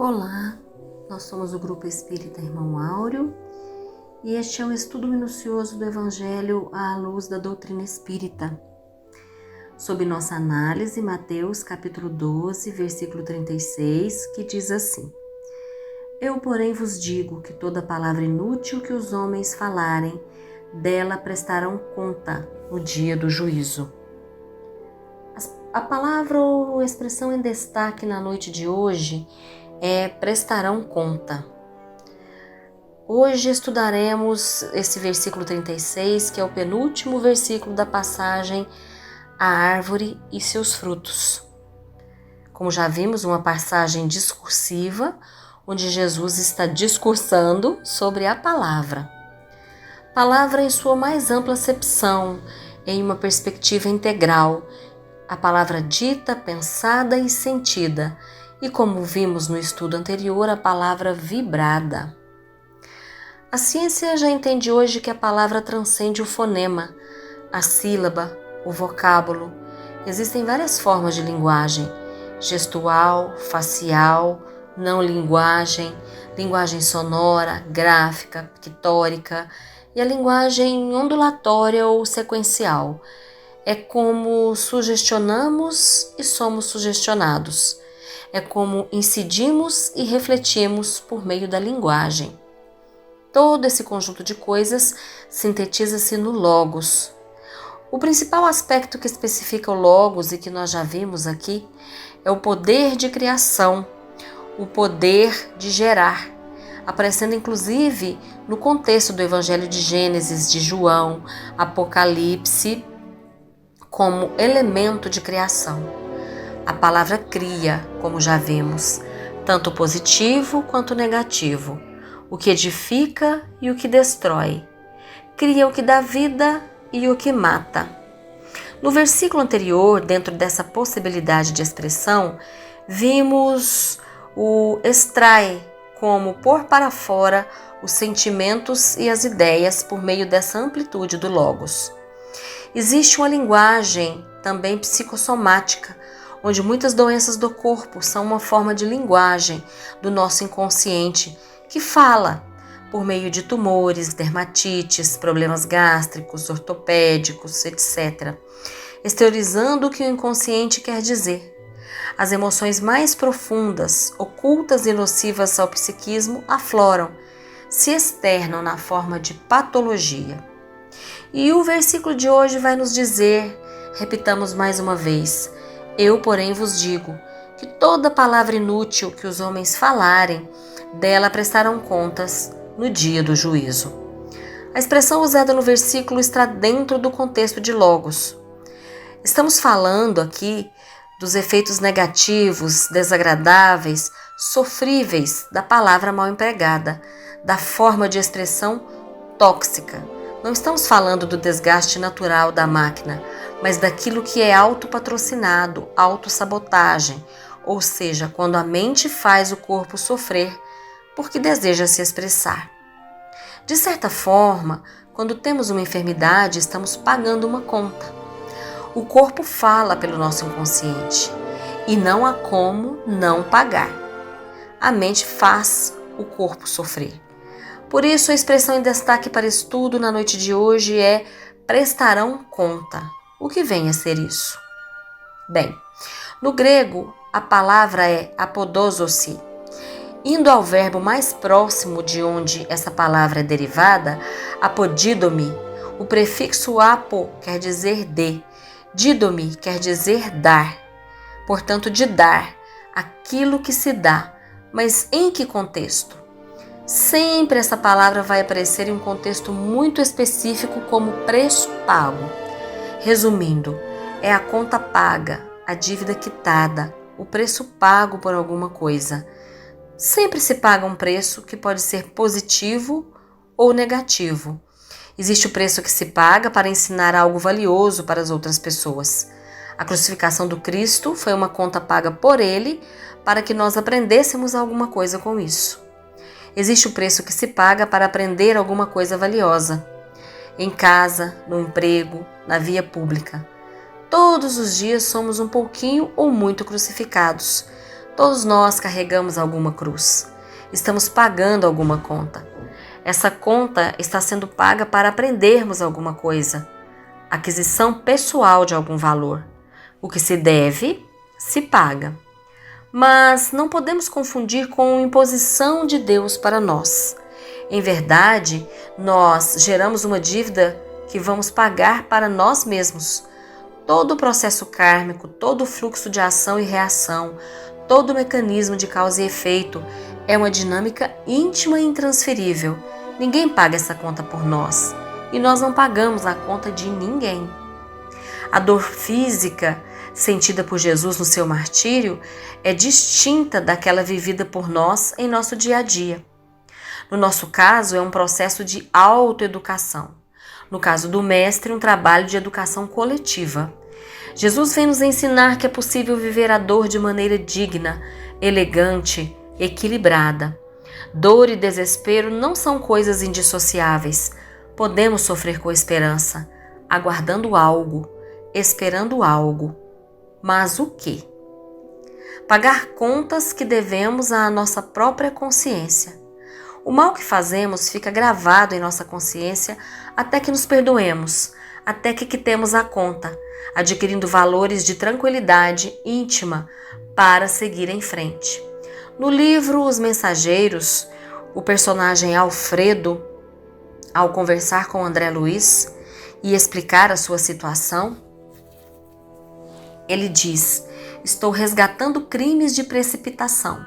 Olá, nós somos o Grupo Espírita Irmão Áureo e este é um estudo minucioso do Evangelho à luz da doutrina espírita. Sob nossa análise, Mateus capítulo 12, versículo 36, que diz assim: Eu, porém, vos digo que toda palavra inútil que os homens falarem, dela prestarão conta no dia do juízo. A palavra ou expressão em destaque na noite de hoje é prestarão conta. Hoje estudaremos esse versículo 36, que é o penúltimo versículo da passagem A Árvore e seus frutos. Como já vimos, uma passagem discursiva, onde Jesus está discursando sobre a palavra. Palavra em sua mais ampla acepção, em uma perspectiva integral, a palavra dita, pensada e sentida, e como vimos no estudo anterior, a palavra vibrada. A ciência já entende hoje que a palavra transcende o fonema, a sílaba, o vocábulo. Existem várias formas de linguagem: gestual, facial, não linguagem, linguagem sonora, gráfica, pictórica e a linguagem ondulatória ou sequencial. É como sugestionamos e somos sugestionados. É como incidimos e refletimos por meio da linguagem. Todo esse conjunto de coisas sintetiza-se no logos. O principal aspecto que especifica o logos e que nós já vimos aqui é o poder de criação, o poder de gerar, aparecendo inclusive no contexto do Evangelho de Gênesis, de João, Apocalipse, como elemento de criação. A palavra cria, como já vimos, tanto positivo quanto negativo, o que edifica e o que destrói. Cria o que dá vida e o que mata. No versículo anterior, dentro dessa possibilidade de expressão, vimos o extrai como pôr para fora os sentimentos e as ideias por meio dessa amplitude do logos. Existe uma linguagem também psicossomática, onde muitas doenças do corpo são uma forma de linguagem do nosso inconsciente, que fala por meio de tumores, dermatites, problemas gástricos, ortopédicos, etc., exteriorizando o que o inconsciente quer dizer. As emoções mais profundas, ocultas e nocivas ao psiquismo afloram, se externam na forma de patologia. E o versículo de hoje vai nos dizer, repitamos mais uma vez: Eu, porém, vos digo que toda palavra inútil que os homens falarem, dela prestarão contas no dia do juízo. A expressão usada no versículo está dentro do contexto de logos. Estamos falando aqui dos efeitos negativos, desagradáveis, sofríveis da palavra mal empregada, da forma de expressão tóxica. Não estamos falando do desgaste natural da máquina, mas daquilo que é autopatrocinado, autossabotagem, ou seja, quando a mente faz o corpo sofrer porque deseja se expressar. De certa forma, quando temos uma enfermidade, estamos pagando uma conta. O corpo fala pelo nosso inconsciente e não há como não pagar. A mente faz o corpo sofrer. Por isso, a expressão em destaque para estudo na noite de hoje é prestarão conta. O que vem a ser isso? Bem, no grego, a palavra é apodososi. Indo ao verbo mais próximo de onde essa palavra é derivada, apodidomi, o prefixo apo quer dizer de, didomi quer dizer dar. Portanto, de dar, aquilo que se dá. Mas em que contexto? Sempre essa palavra vai aparecer em um contexto muito específico como preço pago. Resumindo, é a conta paga, a dívida quitada, o preço pago por alguma coisa. Sempre se paga um preço que pode ser positivo ou negativo. Existe o preço que se paga para ensinar algo valioso para as outras pessoas. A crucificação do Cristo foi uma conta paga por Ele para que nós aprendêssemos alguma coisa com isso. Existe o preço que se paga para aprender alguma coisa valiosa. Em casa, no emprego, na via pública. Todos os dias somos um pouquinho ou muito crucificados. Todos nós carregamos alguma cruz. Estamos pagando alguma conta. Essa conta está sendo paga para aprendermos alguma coisa. Aquisição pessoal de algum valor. O que se deve, se paga. Mas não podemos confundir com imposição de Deus para nós. Em verdade, nós geramos uma dívida que vamos pagar para nós mesmos. Todo o processo kármico, todo o fluxo de ação e reação, todo o mecanismo de causa e efeito é uma dinâmica íntima e intransferível. Ninguém paga essa conta por nós e nós não pagamos a conta de ninguém. A dor física sentida por Jesus no seu martírio é distinta daquela vivida por nós em nosso dia a dia. No nosso caso, é um processo de autoeducação. No caso do Mestre, um trabalho de educação coletiva. Jesus vem nos ensinar que é possível viver a dor de maneira digna, elegante, equilibrada. Dor e desespero não são coisas indissociáveis. Podemos sofrer com esperança, aguardando algo, esperando algo. Mas o quê? Pagar contas que devemos à nossa própria consciência. O mal que fazemos fica gravado em nossa consciência até que nos perdoemos, até que quitemos a conta, adquirindo valores de tranquilidade íntima para seguir em frente. No livro Os Mensageiros, o personagem Alfredo, ao conversar com André Luiz e explicar a sua situação, ele diz: estou resgatando crimes de precipitação.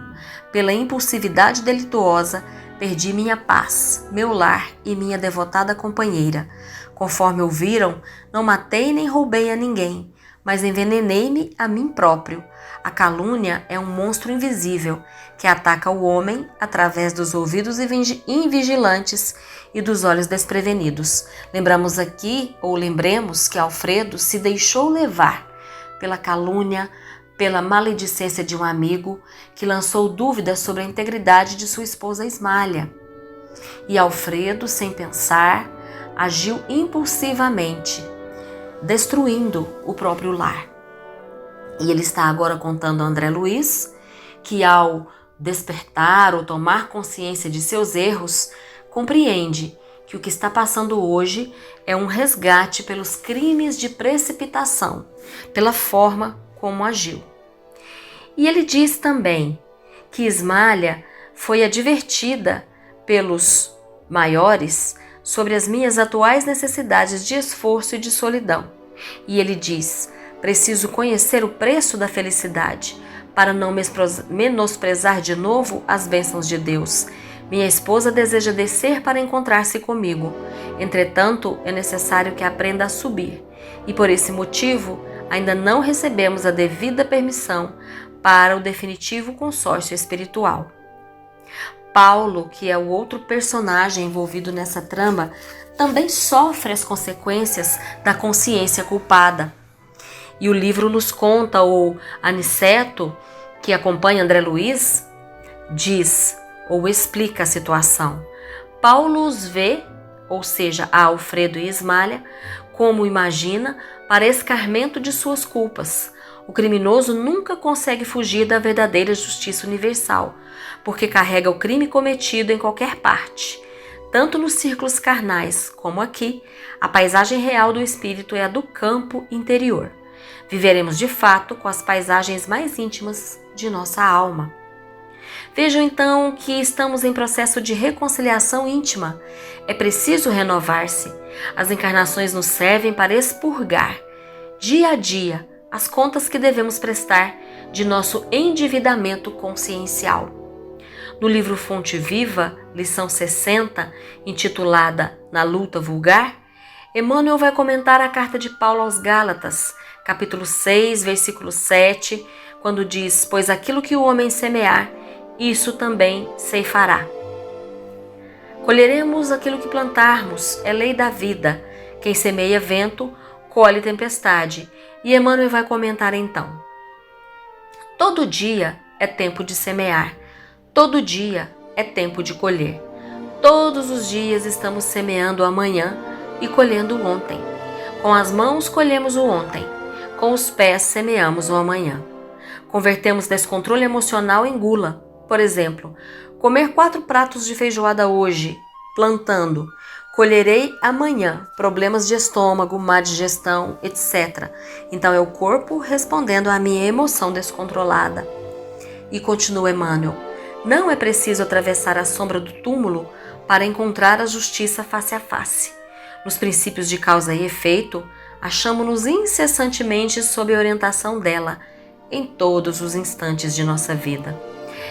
Pela impulsividade delituosa, perdi minha paz, meu lar e minha devotada companheira. Conforme ouviram, não matei nem roubei a ninguém, mas envenenei-me a mim próprio. A calúnia é um monstro invisível que ataca o homem através dos ouvidos invigilantes e dos olhos desprevenidos. Lembremos que Alfredo se deixou levar pela calúnia, pela maledicência de um amigo que lançou dúvidas sobre a integridade de sua esposa Ismália. E Alfredo, sem pensar, agiu impulsivamente, destruindo o próprio lar. E ele está agora contando a André Luiz que, ao despertar ou tomar consciência de seus erros, compreende que o que está passando hoje é um resgate pelos crimes de precipitação, pela forma como agiu. E ele diz também que Ismália foi advertida pelos maiores sobre as minhas atuais necessidades de esforço e de solidão. E ele diz: preciso conhecer o preço da felicidade para não menosprezar de novo as bênçãos de Deus. Minha esposa deseja descer para encontrar-se comigo. Entretanto, é necessário que aprenda a subir. E por esse motivo, ainda não recebemos a devida permissão para o definitivo consórcio espiritual. Paulo, que é o outro personagem envolvido nessa trama, também sofre as consequências da consciência culpada. E o livro nos conta, ou Aniceto, que acompanha André Luiz, diz ou explica a situação. Paulo os vê, ou seja, a Alfredo e Ismália, como imagina, para escarmento de suas culpas. O criminoso nunca consegue fugir da verdadeira justiça universal, porque carrega o crime cometido em qualquer parte. Tanto nos círculos carnais como aqui, a paisagem real do espírito é a do campo interior. Viveremos de fato com as paisagens mais íntimas de nossa alma. Vejam então que estamos em processo de reconciliação íntima. É preciso renovar-se. As encarnações nos servem para expurgar, dia a dia, as contas que devemos prestar de nosso endividamento consciencial. No livro Fonte Viva, lição 60, intitulada Na Luta Vulgar, Emmanuel vai comentar a carta de Paulo aos Gálatas, capítulo 6, versículo 7, quando diz: pois aquilo que o homem semear, isso também ceifará. Colheremos aquilo que plantarmos, é lei da vida. Quem semeia vento, colhe tempestade. E Emmanuel vai comentar então: todo dia é tempo de semear, todo dia é tempo de colher. Todos os dias estamos semeando o amanhã e colhendo o ontem. Com as mãos colhemos o ontem, com os pés semeamos o amanhã. Convertemos descontrole emocional em gula. Por exemplo, comer 4 pratos de feijoada hoje, plantando. Colherei amanhã, problemas de estômago, má digestão, etc. Então é o corpo respondendo à minha emoção descontrolada. E continua Emmanuel: não é preciso atravessar a sombra do túmulo para encontrar a justiça face a face. Nos princípios de causa e efeito, achamo-nos incessantemente sob a orientação dela, em todos os instantes de nossa vida.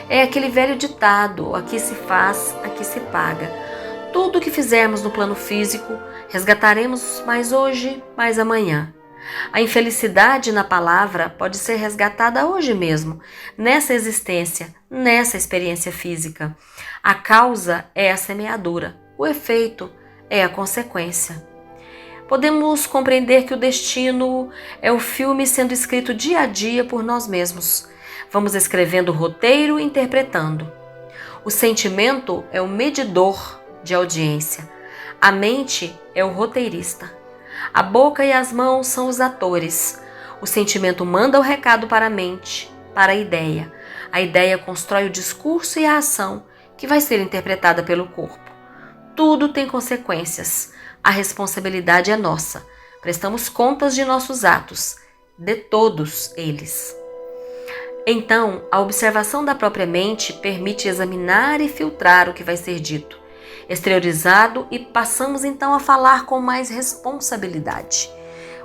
É aquele velho ditado: aqui se faz, aqui se paga. Tudo o que fizermos no plano físico, resgataremos mais hoje, mais amanhã. A infelicidade na palavra pode ser resgatada hoje mesmo, nessa existência, nessa experiência física. A causa é a semeadura, o efeito é a consequência. Podemos compreender que o destino é o filme sendo escrito dia a dia por nós mesmos. Vamos escrevendo o roteiro e interpretando. O sentimento é o medidor de audiência. A mente é o roteirista. A boca e as mãos são os atores. O sentimento manda o recado para a mente, para a ideia. A ideia constrói o discurso e a ação, que vai ser interpretada pelo corpo. Tudo tem consequências. A responsabilidade é nossa. Prestamos contas de nossos atos, de todos eles. Então, a observação da própria mente permite examinar e filtrar o que vai ser dito, exteriorizado, e passamos então a falar com mais responsabilidade.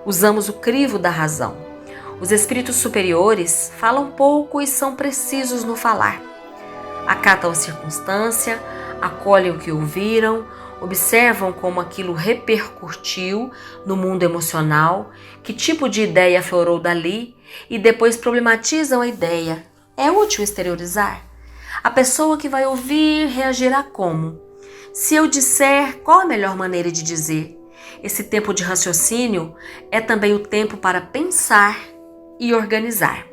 Usamos o crivo da razão. Os espíritos superiores falam pouco e são precisos no falar. Acatam a circunstância, acolhem o que ouviram, observam como aquilo repercutiu no mundo emocional, que tipo de ideia aflorou dali, e depois problematizam a ideia. É útil exteriorizar? A pessoa que vai ouvir reagirá como? Se eu disser, qual a melhor maneira de dizer? Esse tempo de raciocínio é também o tempo para pensar e organizar.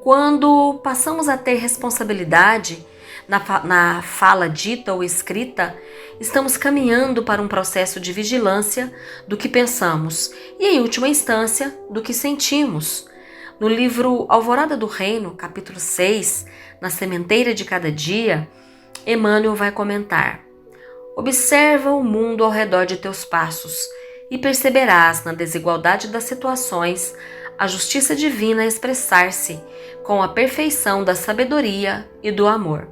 Quando passamos a ter responsabilidade na fala dita ou escrita, estamos caminhando para um processo de vigilância do que pensamos e, em última instância, do que sentimos. No livro Alvorada do Reino, capítulo 6, na sementeira de cada dia, Emmanuel vai comentar: observa o mundo ao redor de teus passos e perceberás na desigualdade das situações a justiça divina expressar-se com a perfeição da sabedoria e do amor.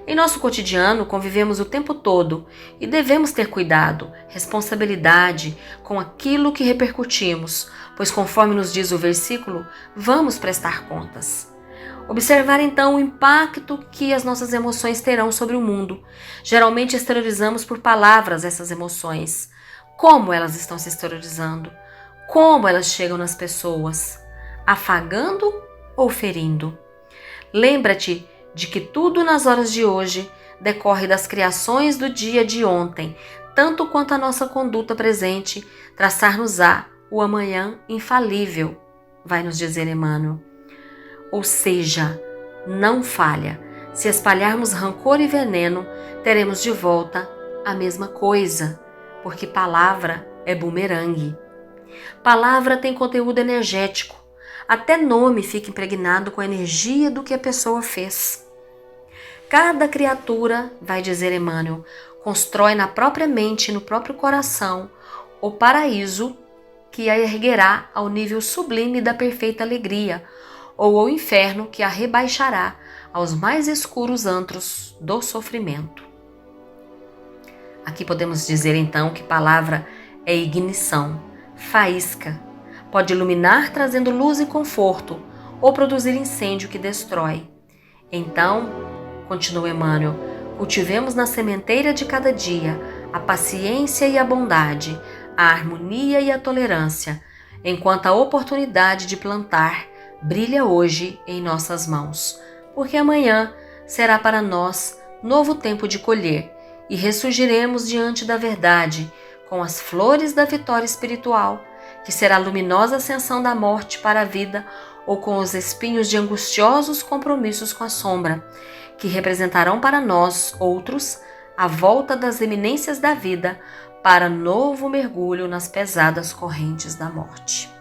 Em nosso cotidiano convivemos o tempo todo e devemos ter cuidado, responsabilidade com aquilo que repercutimos, pois conforme nos diz o versículo, vamos prestar contas. Observar então o impacto que as nossas emoções terão sobre o mundo. Geralmente exteriorizamos por palavras essas emoções. Como elas estão se exteriorizando? Como elas chegam nas pessoas? Afagando ou ferindo? Lembra-te de que tudo nas horas de hoje decorre das criações do dia de ontem, tanto quanto a nossa conduta presente traçar-nos-á o amanhã infalível, vai nos dizer Emmanuel. Ou seja, não falha. Se espalharmos rancor e veneno, teremos de volta a mesma coisa, porque palavra é bumerangue. Palavra tem conteúdo energético. Até nome fica impregnado com a energia do que a pessoa fez. Cada criatura, vai dizer Emmanuel, constrói na própria mente e no próprio coração o paraíso que a erguerá ao nível sublime da perfeita alegria, ou ao inferno que a rebaixará aos mais escuros antros do sofrimento. Aqui podemos dizer então que palavra é ignição, faísca, pode iluminar trazendo luz e conforto, ou produzir incêndio que destrói. Então, continua Emmanuel, cultivemos na sementeira de cada dia a paciência e a bondade, a harmonia e a tolerância, enquanto a oportunidade de plantar brilha hoje em nossas mãos, porque amanhã será para nós novo tempo de colher e ressurgiremos diante da verdade com as flores da vitória espiritual, que será a luminosa ascensão da morte para a vida, ou com os espinhos de angustiosos compromissos com a sombra, que representarão para nós, outros, a volta das eminências da vida para novo mergulho nas pesadas correntes da morte.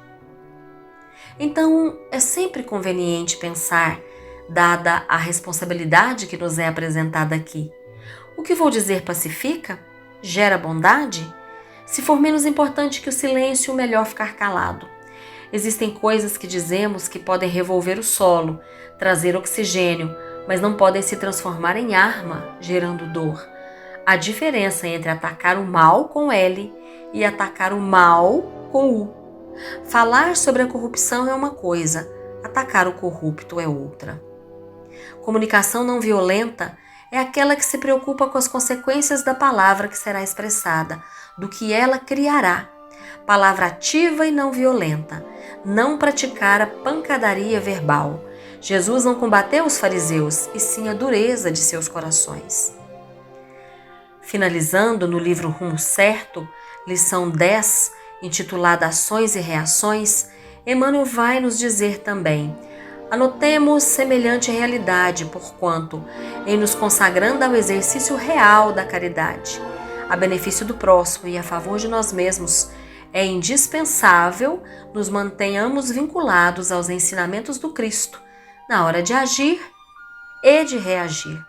Então, é sempre conveniente pensar, dada a responsabilidade que nos é apresentada aqui: o que vou dizer pacifica? Gera bondade? Se for menos importante que o silêncio, melhor ficar calado. Existem coisas que dizemos que podem revolver o solo, trazer oxigênio, mas não podem se transformar em arma, gerando dor. Há diferença entre atacar o mal com L e atacar o mal com U. Falar sobre a corrupção é uma coisa, atacar o corrupto é outra. Comunicação não violenta é aquela que se preocupa com as consequências da palavra que será expressada, do que ela criará. Palavra ativa e não violenta. Não praticar a pancadaria verbal. Jesus não combateu os fariseus, e sim a dureza de seus corações. Finalizando no livro Rumo Certo, lição 10, intitulada Ações e Reações, Emmanuel vai nos dizer também: anotemos semelhante realidade, porquanto, em nos consagrando ao exercício real da caridade, a benefício do próximo e a favor de nós mesmos, é indispensável nos mantenhamos vinculados aos ensinamentos do Cristo, na hora de agir e de reagir.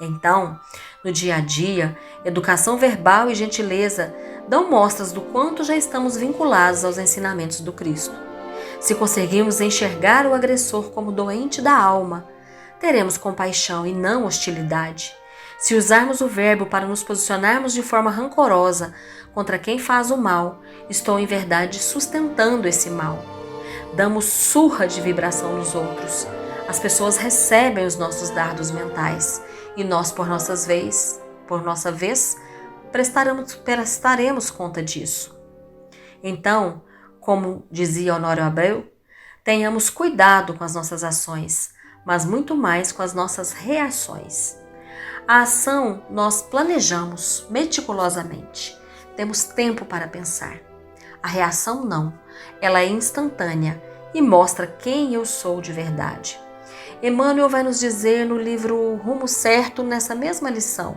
Então, no dia a dia, educação verbal e gentileza dão mostras do quanto já estamos vinculados aos ensinamentos do Cristo. Se conseguirmos enxergar o agressor como doente da alma, teremos compaixão e não hostilidade. Se usarmos o verbo para nos posicionarmos de forma rancorosa contra quem faz o mal, estou em verdade sustentando esse mal. Damos surra de vibração nos outros. As pessoas recebem os nossos dardos mentais e nós, por nossa vez, prestaremos conta disso. Então, como dizia Honório Abreu, tenhamos cuidado com as nossas ações, mas muito mais com as nossas reações. A ação nós planejamos meticulosamente, temos tempo para pensar. A reação não, ela é instantânea e mostra quem eu sou de verdade. Emmanuel vai nos dizer no livro Rumo Certo, nessa mesma lição: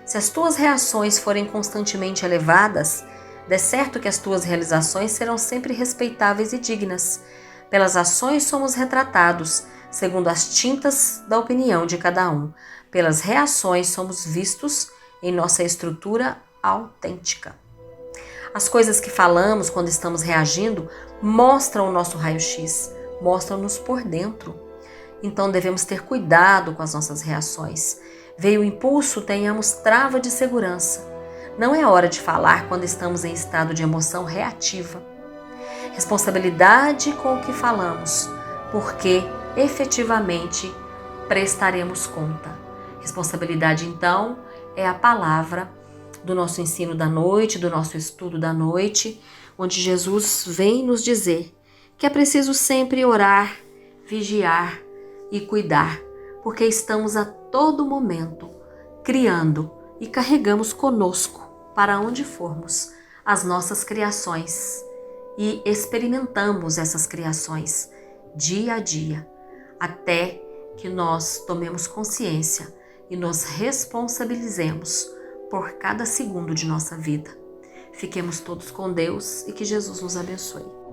se as tuas reações forem constantemente elevadas, de certo que as tuas realizações serão sempre respeitáveis e dignas. Pelas ações somos retratados, segundo as tintas da opinião de cada um. Pelas reações somos vistos em nossa estrutura autêntica. As coisas que falamos quando estamos reagindo mostram o nosso raio-x, mostram-nos por dentro. Então devemos ter cuidado com as nossas reações. Veio o impulso, tenhamos trava de segurança. Não é hora de falar quando estamos em estado de emoção reativa. Responsabilidade com o que falamos, porque efetivamente prestaremos conta. Responsabilidade, então, é a palavra do nosso ensino da noite, do nosso estudo da noite, onde Jesus vem nos dizer que é preciso sempre orar, vigiar e cuidar, porque estamos a todo momento criando e carregamos conosco, para onde formos, as nossas criações e experimentamos essas criações dia a dia, até que nós tomemos consciência e nos responsabilizemos por cada segundo de nossa vida. Fiquemos todos com Deus e que Jesus nos abençoe.